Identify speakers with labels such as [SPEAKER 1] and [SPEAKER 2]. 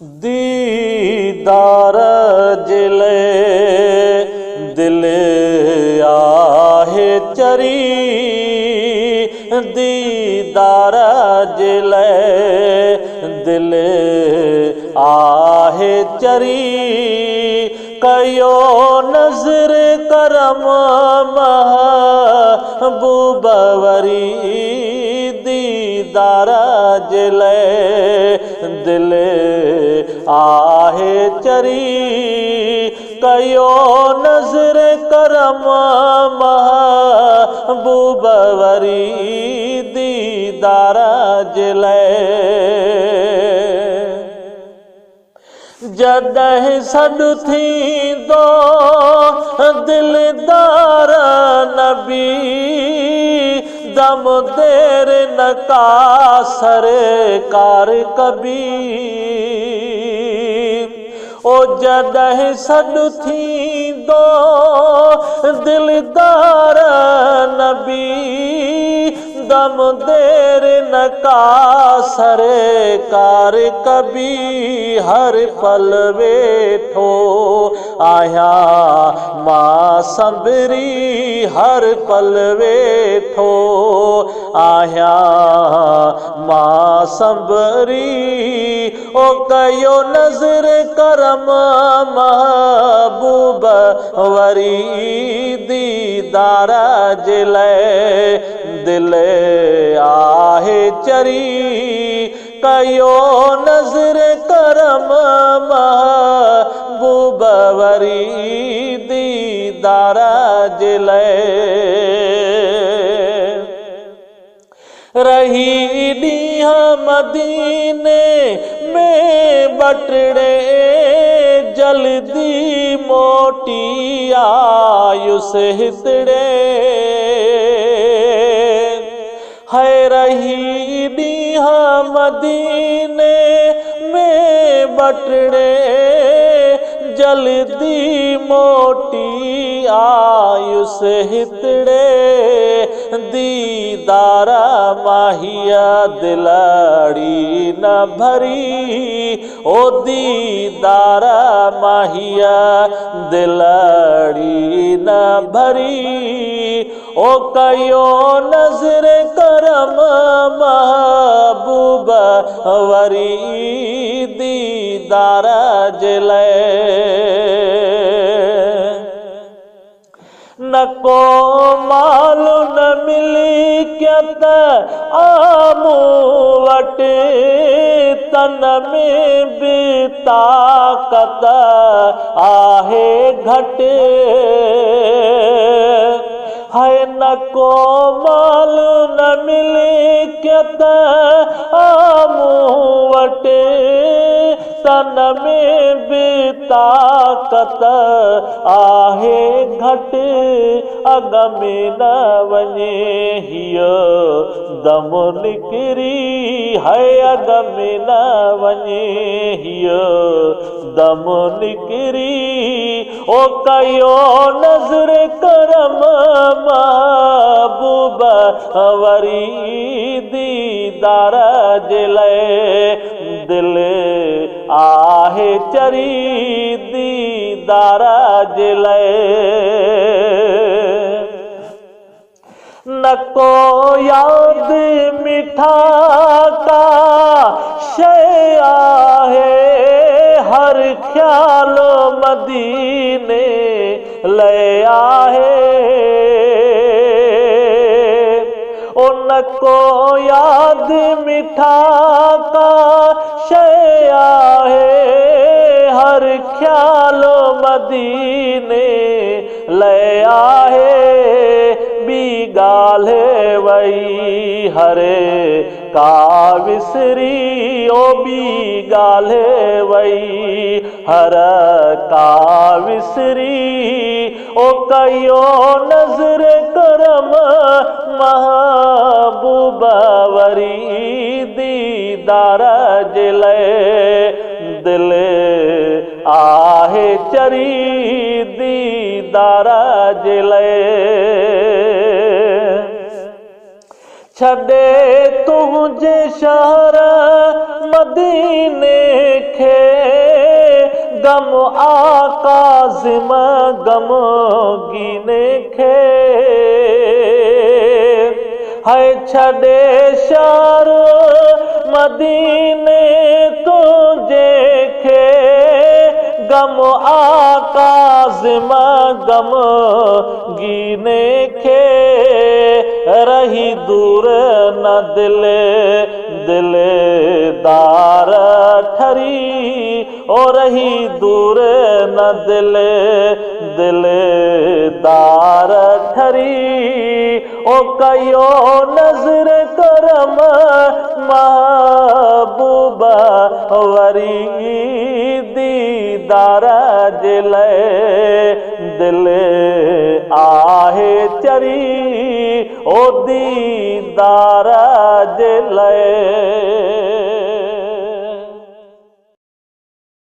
[SPEAKER 1] दीदार जिले दिल आहे चरी, दीदार जिले दिल आहे चरी, कयो नज़र करम महबूब वरी, दीदार जिले दिल आहे चरी, कयो नज़र करम महबूब वरी, दीदार जिले जॾहिं सॾु थींदो दिलदार नबी, दम देर न का सरकार कबी, ओ जॾहिं सॾु थींदो दिलदार नबी, दम देर न का सरकार कबी, हर पल वेठो आहियां मां संभरी, हर पल वेठो आहियां मां संभरी, ओ कयो नज़र करम महबूब वरी, दीदार जिले दिल आहे चरी, कयो नज़र करम महबूब वरी, दीदार जिले रही ॾींहं मदीने में बटड़े, जल्दी मोटी आयुसि हितड़े, है रही ॾींहं मदीने में बटड़े, जल्दी मोटी आयुसि हितड़े, दीदार माहिया दिलाड़ी न भरी, ओ दीदार माहिया दिलाड़ी न भरी, ओ कयो नज़र करम महबूब वरी, दीदार जिले न को मालू न मिली क्या त आमू वटि, तन में भी ताकत आहे घटि, है न को मालू न मिली क्या त आमू वटि, तन में भी ताकत आहे घटि, अग में न वञे हीअ दम निकिरी, है अग में न वञे हीअ दम निकिरी, ओ कयो नज़र करम महबूब वरी, दीदार जिले दिल आहे चरी, दीदार जिले न को याद मिठा का शय आहे, हर ख्याल मदीने ले आहे, ओ न को याद मिठा का शय आहे, हर ख्याल मदीने ले आहे, बी गाल्हि वई हरे का विसरी, ओ बी गाल्हि वई हर का विसरी, ओ कयो नज़र करम महबूब वरी, दीदार जिले दिल आहे चरी, दीदार जिले छॾे तुंहिंजे शहर मदीने खे गम आका ज़िमा गम गीने खे है छॾे शहर मदीने तुझे खे गम आका ज़िमा गम गीने खे रही दूर न दिलदार ठरी ओ रही दूर न दिलदार ठरी ओ कयो नज़र करम महबूबा वरी दीदार जे लाइ दिल आहे चरी ओ दीदार जे लाइ